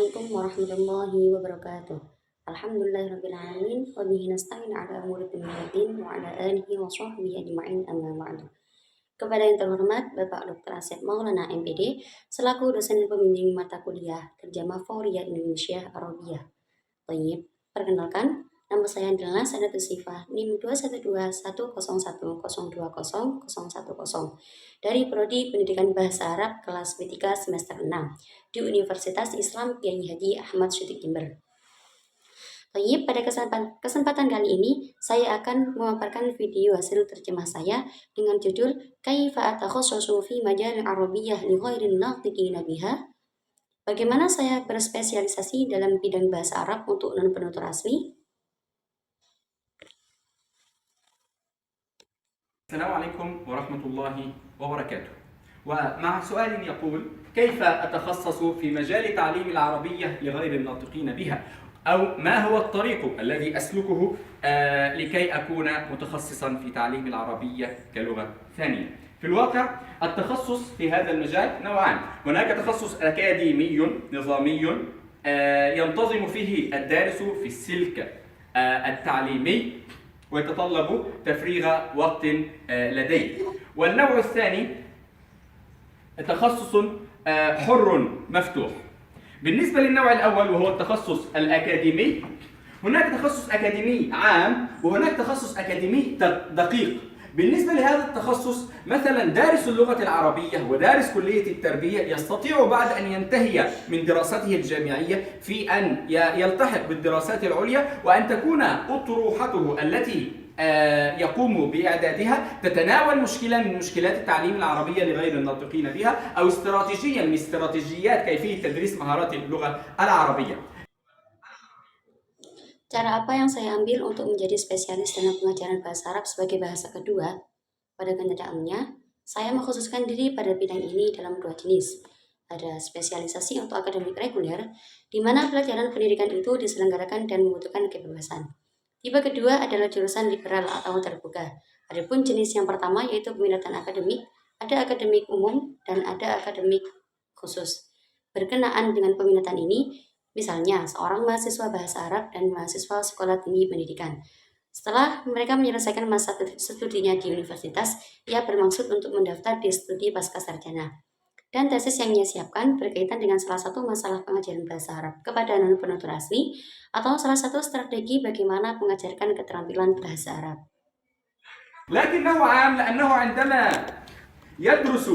Assalamualaikum warahmatullahi wabarakatuh. Alhamdulillahirrabbilalamin. Wabihi nasta'in ala umuri dunya waddin wa ala alihi wa sahbihi ajma'in amma ba'du. Kepada yang terhormat Bapak Dr. Asep Maulana MPD selaku dosen dan pembimbing mata kuliah Terjemah Fauria Indonesia Arabia. Baik, perkenalkan, nama saya adalah Sadatul Sifah NIM 2121010201010 dari Prodi Pendidikan Bahasa Arab kelas B3 semester 6 di Universitas Islam Kiai Haji Ahmad Syuting Jember. Baik, pada kesempatan kali ini saya akan memaparkan video hasil terjemah saya dengan judul Kaifa atakhassasu fi majal arabiyyah li ghairi natiqina biha. Bagaimana saya berspesialisasi dalam bidang bahasa Arab untuk non-penutur asli? السلام عليكم ورحمة الله وبركاته. ومع سؤال يقول: كيف أتخصص في مجال تعليم العربية لغير الناطقين بها؟ أو ما هو الطريق الذي أسلكه لكي أكون متخصصا في تعليم العربية كلغة ثانية؟ في الواقع التخصص في هذا المجال نوعان. هناك تخصص أكاديمي نظامي ينتظم فيه الدارس في السلك التعليمي ويتطلب تفريغ وقت لديه. والنوع الثاني تخصص حر مفتوح. بالنسبة للنوع الأول وهو التخصص الأكاديمي، هناك تخصص أكاديمي عام وهناك تخصص أكاديمي دقيق. بالنسبة لهذا التخصص مثلا دارس اللغة العربية ودارس كلية التربية يستطيع بعد أن ينتهي من دراسته الجامعية في أن يلتحق بالدراسات العليا وأن تكون أطروحته التي يقوم بإعدادها تتناول مشكلة من مشكلات التعليم العربية لغير الناطقين بها أو استراتيجية من استراتيجيات كيفية تدريس مهارات اللغة العربية. Cara apa yang saya ambil untuk menjadi spesialis dalam pengajaran bahasa Arab sebagai bahasa kedua? Pada kenyataannya, saya mengkhususkan diri pada bidang ini dalam dua jenis. Ada spesialisasi untuk akademik reguler, di mana pelajaran pendidikan itu diselenggarakan dan membutuhkan kebebasan. Tipe kedua adalah jurusan liberal atau terbuka. Adapun jenis yang pertama yaitu peminatan akademik, ada akademik umum dan ada akademik khusus. Berkenaan dengan peminatan ini, misalnya, seorang mahasiswa bahasa Arab dan mahasiswa sekolah tinggi pendidikan. Setelah mereka menyelesaikan masa studinya di universitas, ia bermaksud untuk mendaftar di studi pascasarjana. Dan tesis yang ia siapkan berkaitan dengan salah satu masalah pengajaran bahasa Arab kepada non-penutur asli atau salah satu strategi bagaimana mengajarkan keterampilan bahasa Arab. لكنه عام لأنه عندما يدرس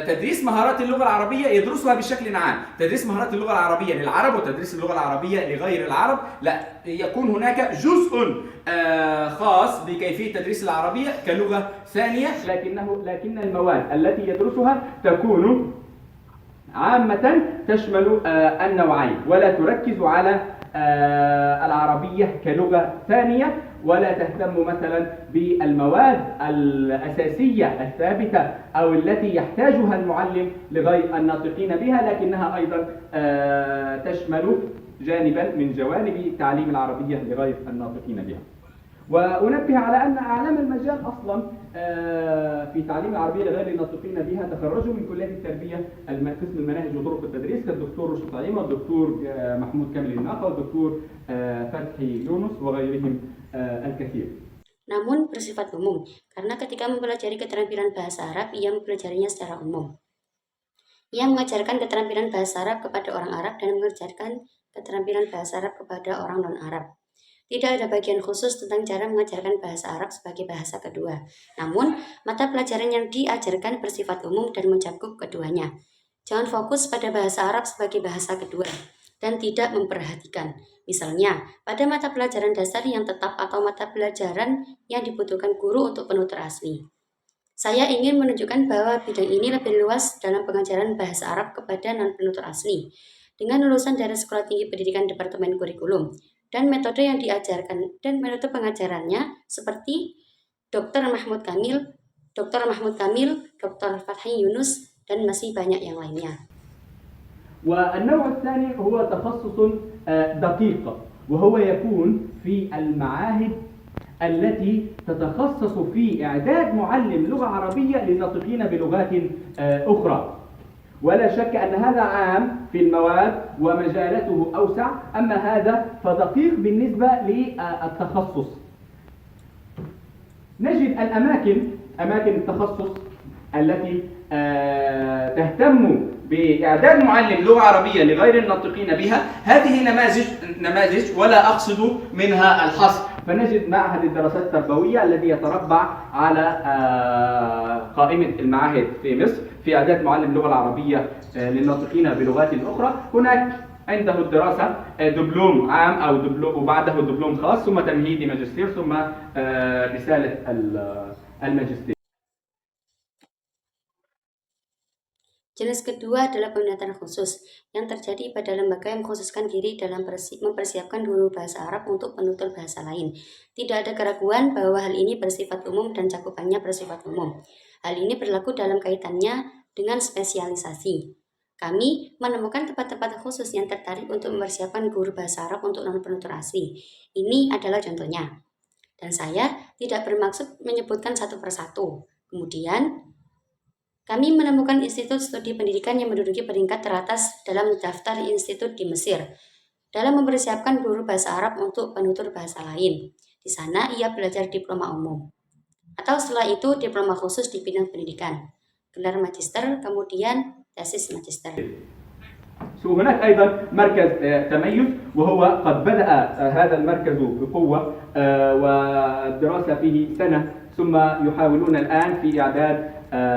تدريس مهارات اللغة العربية يدرسها بشكل عام. تدريس مهارات اللغة العربية للعرب وتدريس اللغة العربية لغير العرب لا يكون هناك جزء خاص بكيفية تدريس العربية كلغة ثانية، لكن المواد التي يدرسها تكون عامة تشمل النوعين ولا تركز على العربية كلغة ثانية ولا تهتم مثلا بالمواد الأساسية الثابتة أو التي يحتاجها المعلم لغير الناطقين بها، لكنها أيضا تشمل جانبا من جوانب تعليم العربية لغير الناطقين بها. وأنبه على أن أعلام المجال أصلا في تعليم العربية لغير الناطقين بها تخرجوا من كلية التربية قسم المناهج وطرق التدريس كالدكتور رشد طعيمة والدكتور محمود كامل الناقة والدكتور فتحي يونس وغيرهم الكثير. Namun bersifat umum, karena ketika mempelajari keterampilan bahasa Arab, ia mempelajarinya secara umum. Ia mengajarkan keterampilan bahasa Arab kepada orang Arab dan mengajarkan keterampilan bahasa Arab kepada orang non-Arab. Tidak ada bagian khusus tentang cara mengajarkan bahasa Arab sebagai bahasa kedua. Namun, mata pelajaran yang diajarkan bersifat umum dan mencakup keduanya. Jangan fokus pada bahasa Arab sebagai bahasa kedua dan tidak memperhatikan. Misalnya, pada mata pelajaran dasar yang tetap atau mata pelajaran yang dibutuhkan guru untuk penutur asli. Saya ingin menunjukkan bahwa bidang ini lebih luas dalam pengajaran bahasa Arab kepada non-penutur asli dengan lulusan dari Sekolah Tinggi Pendidikan Departemen Kurikulum dan metode yang diajarkan dan metode pengajarannya seperti Dr. Mahmud Kamil, Dr. Fathi Yunus dan masih banyak yang lainnya. والنوع الثاني هو تخصص دقيق وهو يكون في المعاهد التي تتخصص في إعداد معلم لغة عربية للناطقين بلغات أخرى. ولا شك أن هذا عام في المواد ومجالاته أوسع، أما هذا فدقيق بالنسبة للتخصص. نجد أماكن التخصص التي تهتم بإعداد معلم لغة عربية لغير الناطقين بها. هذه نماذج ولا أقصد منها الحصر. فنجد معهد الدراسات التربوية الذي يتربع على قائمة المعاهد في مصر في إعداد معلم اللغة العربية للناطقين بلغات أخرى. هناك عنده الدراسة دبلوم عام أو وبعده دبلوم خاص، ثم تمهيدي ماجستير، ثم رسالة الماجستير. Jenis kedua adalah peminatan khusus yang terjadi pada lembaga yang mengkhususkan diri dalam mempersiapkan guru bahasa Arab untuk penutur bahasa lain. Tidak ada keraguan bahwa hal ini bersifat umum dan cakupannya bersifat umum. Hal ini berlaku dalam kaitannya dengan spesialisasi. Kami menemukan tempat-tempat khusus yang tertarik untuk mempersiapkan guru bahasa Arab untuk non-penutur asli. Ini adalah contohnya. Dan saya tidak bermaksud menyebutkan satu persatu. Kemudian, kami menemukan institut studi pendidikan yang menduduki peringkat teratas dalam daftar institut di Mesir dalam mempersiapkan guru bahasa Arab untuk penutur bahasa lain. Di sana ia belajar diploma umum, atau setelah itu diploma khusus di bidang pendidikan, gelar magister, kemudian tesis magister. هناك أيضا مركز تميز، وهو قد بدأ هذا المركز بقوة والدراسة فيه سنة، ثم يحاولون الآن في إعداد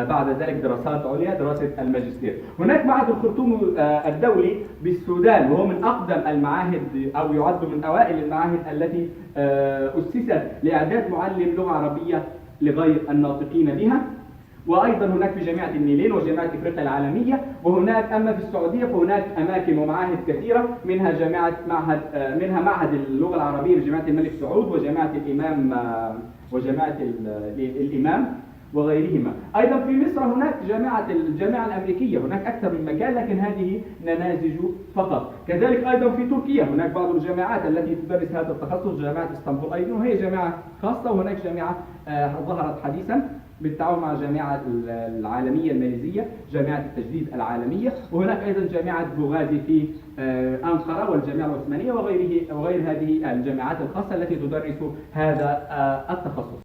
بعد ذلك دراسات عليا، دراسة الماجستير. هناك معهد الخرطوم الدولي بالسودان، وهو من أقدم المعاهد أو يعد من أوائل المعاهد التي أسست لإعداد معلم لغة عربية لغير الناطقين بها. وأيضا هناك في جامعة النيلين وجامعة إفريقيا العالمية. وهناك أما في السعودية فهناك أماكن ومعاهد كثيرة، منها معهد اللغة العربية لجامعة الملك سعود وجامعة الإمام وغيرهما. أيضا في مصر هناك الجامعة الأمريكية، هناك أكثر من مكان، لكن هذه نماذج فقط. كذلك أيضا في تركيا هناك بعض الجامعات التي تدرس هذا التخصص، جامعة اسطنبول أيضا وهي جامعة خاصة، وهناك جامعة ظهرت حديثا بالتعاون مع الجامعة العالمية الماليزية، جامعة التجديد العالمية، وهناك أيضا جامعة بوغازي في أنقرة والجامعة العثمانية وغير هذه الجامعات الخاصة التي تدرس هذا التخصص.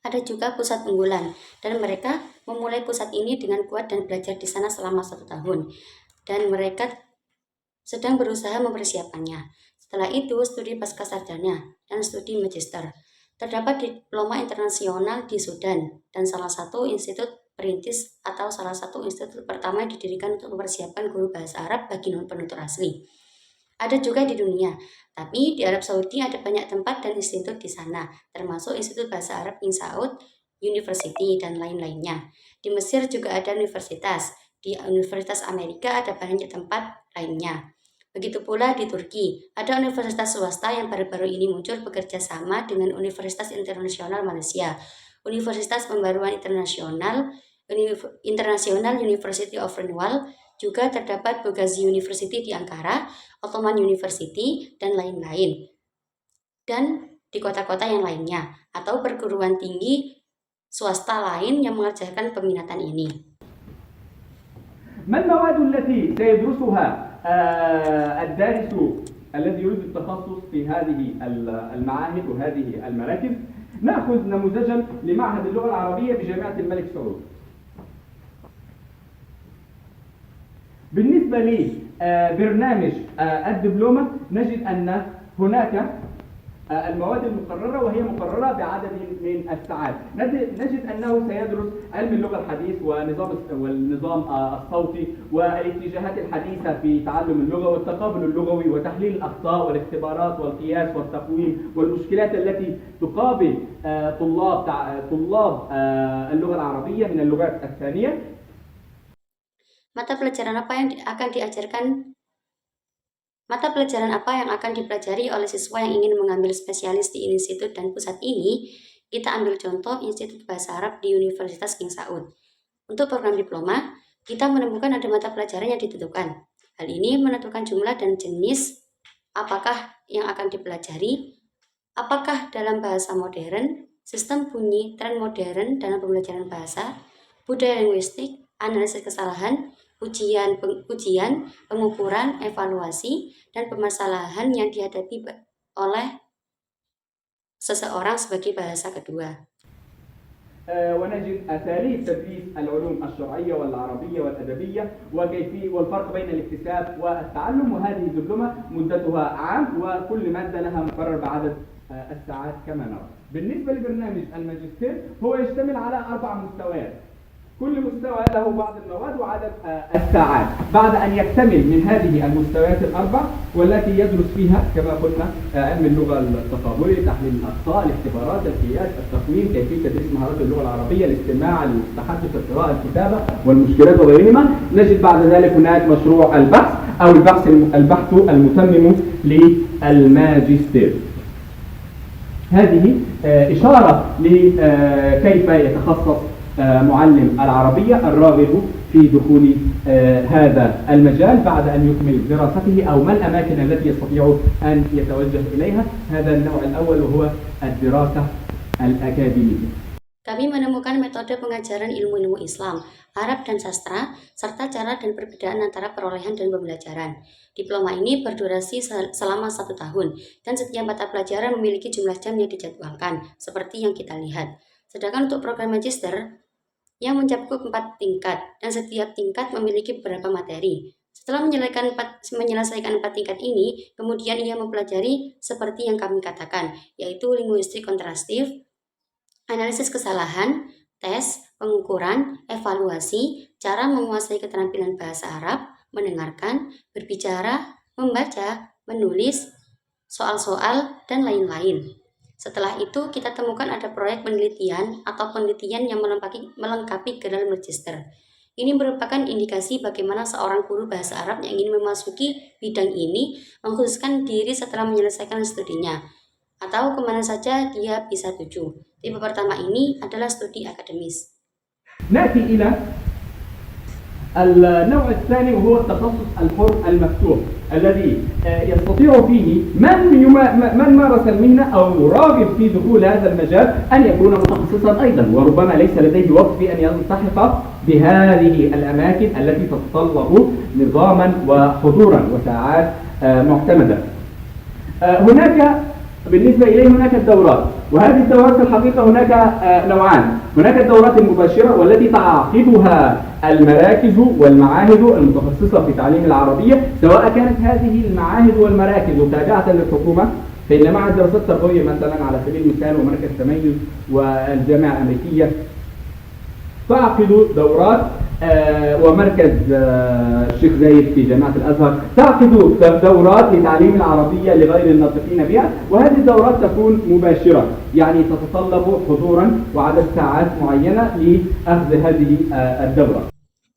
Ada juga pusat unggulan, dan mereka memulai pusat ini dengan kuat dan belajar di sana selama 1 tahun, dan mereka sedang berusaha mempersiapkannya. Setelah itu, studi pascasarjana dan studi magister. Terdapat diploma internasional di Sudan, dan salah satu institut perintis atau salah satu institut pertama yang didirikan untuk mempersiapkan guru bahasa Arab bagi non-penutur asli. Ada juga di dunia, tapi di Arab Saudi ada banyak tempat dan institut di sana, termasuk Institut Bahasa Arab King Saud University dan lain-lainnya. Di Mesir juga ada universitas, di Universitas Amerika ada banyak tempat lainnya. Begitu pula di Turki, ada universitas swasta yang baru-baru ini muncul bekerja sama dengan Universitas Internasional Malaysia, Universitas Pembaruan Internasional University of Renewal, juga terdapat Bogazi University di Ankara, Ottoman University, dan lain-lain. Dan di kota-kota yang lainnya, atau perguruan tinggi swasta lain yang mengerjakan peminatan ini. ما المواد التي سيدرسها الدارس الذي يريد التخصص في هذه المعاهد وهذه المراكز؟ نأخذ نموذجا لمعهد اللغة العربية بجامعة الملك سعود. بالنسبة لبرنامج الدبلومة نجد أن هناك المواد المقررة، وهي مقررة بعدد من الساعات. نجد أنه سيدرس علم اللغة الحديث والنظام الصوتي والاتجاهات الحديثة في تعلم اللغة والتقابل اللغوي وتحليل الأخطاء والاختبارات والقياس والتقويم والمشكلات التي تقابل طلاب اللغة العربية من اللغات الثانية. Mata pelajaran apa yang akan dipelajari oleh siswa yang ingin mengambil spesialis di institut dan pusat ini? Kita ambil contoh Institut Bahasa Arab di Universitas King Saud. Untuk program diploma, kita menemukan ada mata pelajaran yang ditentukan. Hal ini menentukan jumlah dan jenis apakah yang akan dipelajari, apakah dalam bahasa modern, sistem bunyi, tren modern dalam pembelajaran bahasa, budaya linguistik, analisis kesalahan, ujian, pengukuran, evaluasi, dan permasalahan yang dihadapi oleh seseorang sebagai bahasa kedua. ونجد أساليب تدريس العلوم الشرعية والعربية والأدبية وكيفية والفرق بين الاكتساب والتعلم، وهذه دبلومة مدتها عام وكل مادة لها مقرر بعدد الساعات كما نرى. بالنسبة لبرنامج الماجستير هو يشتمل على 4 مستويات، كل مستوى له بعض المواد وعدد الساعات. بعد أن يكتمل من هذه المستويات ال4 والتي يدرس فيها كما قلنا علم اللغة التقابلي، تحليل الأخطاء، الاختبارات، القياس، التقويم، كيفية تدريس مهارات اللغة العربية، الاستماع، التحدث، القراءة، الكتابة والمشكلات وغيرهما. نجد بعد ذلك هناك مشروع البحث أو البحث المتمم للماجستير. هذه إشارة لكيف يتخصص معلم العربية الراغب في دخول هذا المجال بعد أن يكمل دراسته، أو ما الأماكن التي يستطيع أن يتوجه إليها. هذا النوع الأول وهو الدراسة الأكاديمية. Kami menemukan metode pengajaran ilmu-ilmu Islam, Arab dan sastra, serta cara dan perbedaan antara perolehan dan pembelajaran. Diploma ini berdurasi selama 1 tahun, dan setiap mata pelajaran memiliki jumlah jam yang dijadwalkan, seperti yang kita lihat. Sedangkan untuk program magister, yang mencakup 4 tingkat, dan setiap tingkat memiliki beberapa materi. Setelah menyelesaikan 4 tingkat ini, kemudian ia mempelajari seperti yang kami katakan, yaitu linguistik kontrastif, analisis kesalahan, tes, pengukuran, evaluasi, cara menguasai keterampilan bahasa Arab, mendengarkan, berbicara, membaca, menulis, soal-soal, dan lain-lain. Setelah itu, kita temukan ada proyek penelitian atau penelitian yang melengkapi gelar magister. Ini merupakan indikasi bagaimana seorang guru bahasa Arab yang ingin memasuki bidang ini mengkhususkan diri setelah menyelesaikan studinya, atau kemana saja dia bisa tuju. Tipe pertama ini adalah studi akademis. نأتي إلى النوع الثاني وهو التخصص الحر المفتوح الذي يستطيع فيه من مارس المهنة أو راغب في دخول هذا المجال أن يكون متخصصا أيضا، وربما ليس لديه وقت في أن يلتحق بهذه الأماكن التي تتطلب نظاما وحضورا وساعات معتمدة. هناك بالنسبة إليه هناك الدورات، وهذه الدورات في الحقيقة هناك نوعان. هناك الدورات المباشرة والتي تعقدها المراكز والمعاهد المتخصصة في تعليم العربية، سواء كانت هذه المعاهد والمراكز تابعة للحكومة، فإن معهد الدراسات التربوية مثلا على سبيل المثال ومركز تميز والجامعة الأمريكية تعقد دورات، ومركز الشيخ زايد في جامعة الأزهر تعقد دورات لتعليم العربية لغير الناطقين بها، وهذه الدورات تكون مباشرة، يعني تتطلب حضورا وعدد ساعات معينة لأخذ هذه الدورة.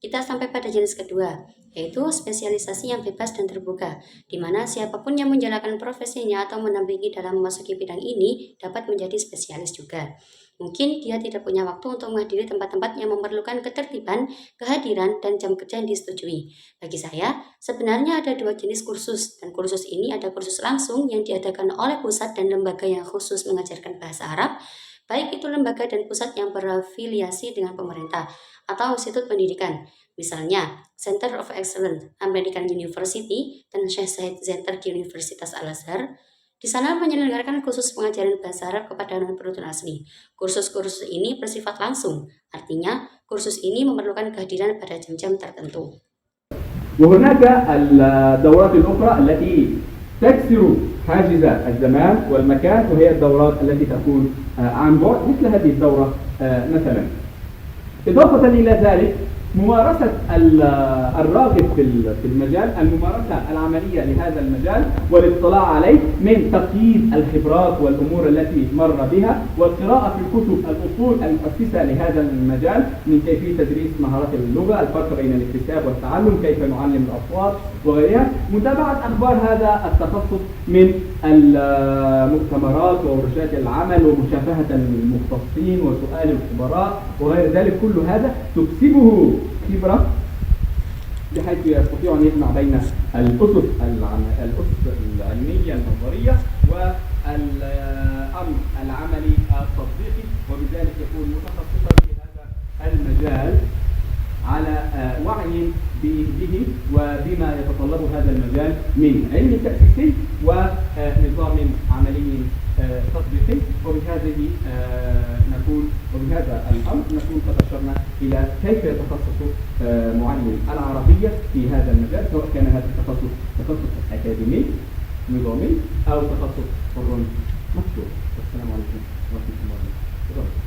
Kita sampai pada jenis kedua, yaitu spesialisasi yang bebas dan terbuka, di mana siapapun yang menjalankan profesinya atau mendampingi dalam memasuki bidang ini dapat menjadi spesialis juga. Mungkin dia tidak punya waktu untuk menghadiri tempat-tempat yang memerlukan ketertiban, kehadiran, dan jam kerja yang disetujui. Bagi saya, sebenarnya ada 2 jenis kursus, dan kursus ini ada kursus langsung yang diadakan oleh pusat dan lembaga yang khusus mengajarkan bahasa Arab, baik itu lembaga dan pusat yang berafiliasi dengan pemerintah atau institut pendidikan, misalnya Center of Excellence American University dan Sheikh Zayed Center di Universitas Al-Azhar. Di sana menyelenggarakan kursus pengajaran bahasa Arab kepada non-penonton asli. Kursus-kursus ini bersifat langsung, artinya kursus ini memerlukan kehadiran pada jam-jam tertentu. وهناك الدورات الأخرى التي تكسر حاجز الزمان والمكان، وهي الدورات التي تكون عن بعد مثل هذه الدورة مثلا. إضافة إلى ذلك ممارسة الراغب في المجال، الممارسة العملية لهذا المجال والاطلاع عليه من تقييد الخبرات والأمور التي مر بها، والقراءة في الكتب الأصول المؤسسة لهذا المجال من كيفية تدريس مهارات اللغة، الفرق بين الاكتساب والتعلم، كيف نعلم الأصوات وغيرها، متابعة أخبار هذا التخصص من المؤتمرات وورشات العمل ومشافهة المختصين وسؤال الخبراء وغير ذلك. كل هذا تكسبه خبرة بحيث يستطيع أن يجمع بين الأسس العلمية النظرية والأمر العملي التطبيقي، وبذلك يكون متخصصا في هذا المجال على وعي من علم تأسيسي ونظام عملي تطبيقي. وبهذا الأمر نكون قد أشرنا إلى كيف يتخصص معلم العربية في هذا المجال، سواء كان هذا التخصص تخصص أكاديمي نظامي أو تخصص حر مفتوح. والسلام عليكم ورحمة الله وبركاته.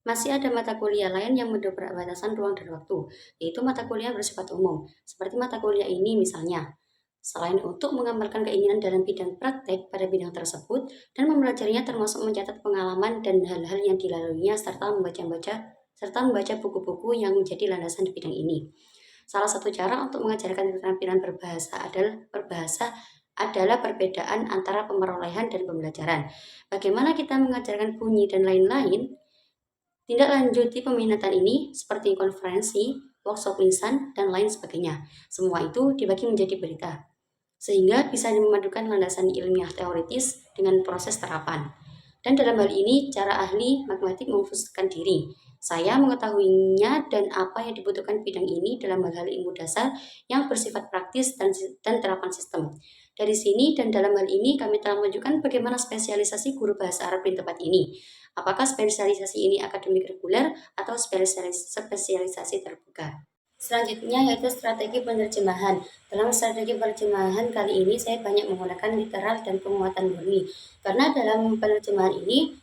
Masih ada mata kuliah lain yang mendobrak batasan ruang dan waktu, yaitu mata kuliah bersifat umum. Seperti mata kuliah ini misalnya, selain untuk mengamalkan keinginan dalam bidang praktek pada bidang tersebut dan mempelajarinya termasuk mencatat pengalaman dan hal-hal yang dilaluinya serta membaca buku-buku yang menjadi landasan di bidang ini. Salah satu cara untuk mengajarkan keterampilan berbahasa adalah perbedaan antara pemerolehan dan pembelajaran. Bagaimana kita mengajarkan bunyi dan lain-lain? Tindak lanjuti peminatan ini seperti konferensi, workshop lisan, dan lain sebagainya. Semua itu dibagi menjadi berita, sehingga bisa memadukan landasan ilmiah teoritis dengan proses terapan. Dan dalam hal ini, cara ahli matematik memfokuskan diri. Saya mengetahuinya dan apa yang dibutuhkan bidang ini dalam hal-hal ilmu dasar yang bersifat praktis dan terapan sistem. Dari sini dan dalam hal ini kami telah menunjukkan bagaimana spesialisasi guru bahasa Arab di tempat ini. Apakah spesialisasi ini akademik reguler atau spesialisasi terbuka? Selanjutnya yaitu strategi penerjemahan. Dalam strategi penerjemahan kali ini saya banyak menggunakan literal dan penguatan murni. Karena dalam penerjemahan ini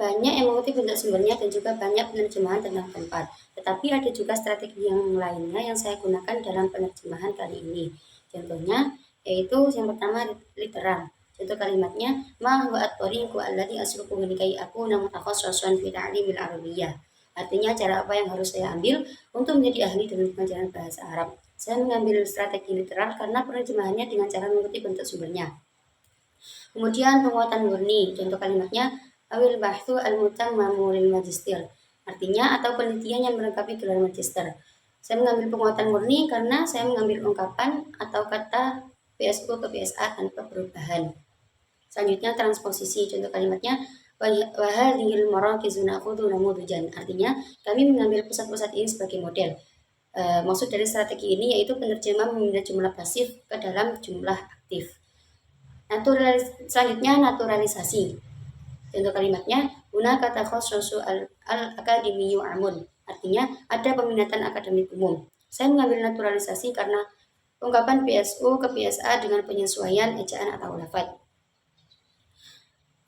banyak yang mengutip bentuk sumbernya dan juga banyak penerjemahan tentang tempat. Tetapi ada juga strategi yang lainnya yang saya gunakan dalam penerjemahan kali ini. Contohnya yaitu yang pertama literal. Contoh kalimatnya, ma huwa at-tariqu alladhi asluquhu likai akuna mutakhassisan fi ta'limil arabiyyah. Artinya cara apa yang harus saya ambil untuk menjadi ahli dalam pengajaran bahasa Arab. Saya mengambil strategi literal karena penerjemahannya dengan cara mengutip bentuk sumbernya. Kemudian penguatan murni. Contoh kalimatnya, awil bahthu al-mutammamu lil magister. Artinya atau penelitian yang melengkapi gelar magister. Saya mengambil penguatan murni karena saya mengambil ungkapan atau kata PSU ke PSA tanpa perubahan. Selanjutnya transposisi. Contoh kalimatnya wahadhil marakizu na'khudhu namudujan. Artinya kami mengambil pusat-pusat ini sebagai model. Maksud dari strategi ini yaitu penerjemah memindah jumlah pasif ke dalam jumlah aktif. Selanjutnya naturalisasi. Contoh kalimatnya hunaka takhassusu al-akademiyyu amun. Artinya ada peminatan akademik umum. Saya mengambil naturalisasi karena ungkapan PSU ke PSA dengan penyesuaian ejaan atau lafadz.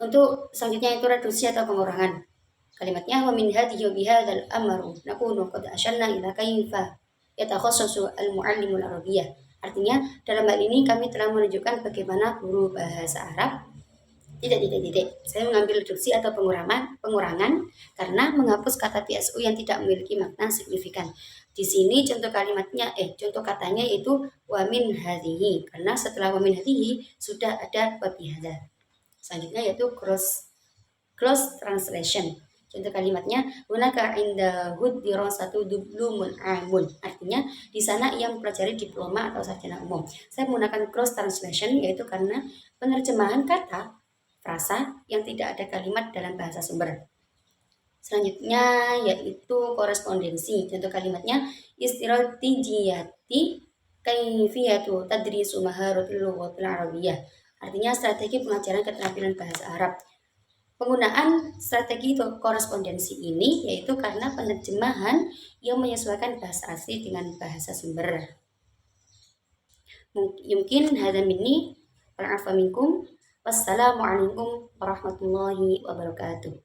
Untuk selanjutnya itu reduksi atau pengurangan. Kalimatnya wa min hadhihi wa bihadzal amru nakunu qad asharna ila kaifa yatakhassasu al-muallimul arabiyyah. Artinya dalam hal ini kami telah menunjukkan bagaimana guru bahasa Arab Saya mengambil reduksi atau pengurangan karena menghapus kata PSU yang tidak memiliki makna signifikan. Di sini contoh katanya yaitu wa min hadhihi, karena setelah wa min hadhihi sudah ada wa bihadza. Selanjutnya yaitu close translation. Contoh kalimatnya hunaka indahud dirasatu diplomun amun. Artinya di sana ia mempelajari diploma atau sarjana umum. Saya menggunakan close translation yaitu karena penerjemahan kata frasa yang tidak ada kalimat dalam bahasa sumber. Selanjutnya yaitu korespondensi. Contoh kalimatnya istiratijiyati kaifiyatu tadrisu maharatul lughatil arabiyyah. Artinya strategi pengajaran keterampilan bahasa Arab. Penggunaan strategi korespondensi ini yaitu karena penerjemahan yang menyesuaikan bahasa asli dengan bahasa sumber. Mungkin hadza minni wal afwa minkum. Wassalamualaikum warahmatullahi wabarakatuh.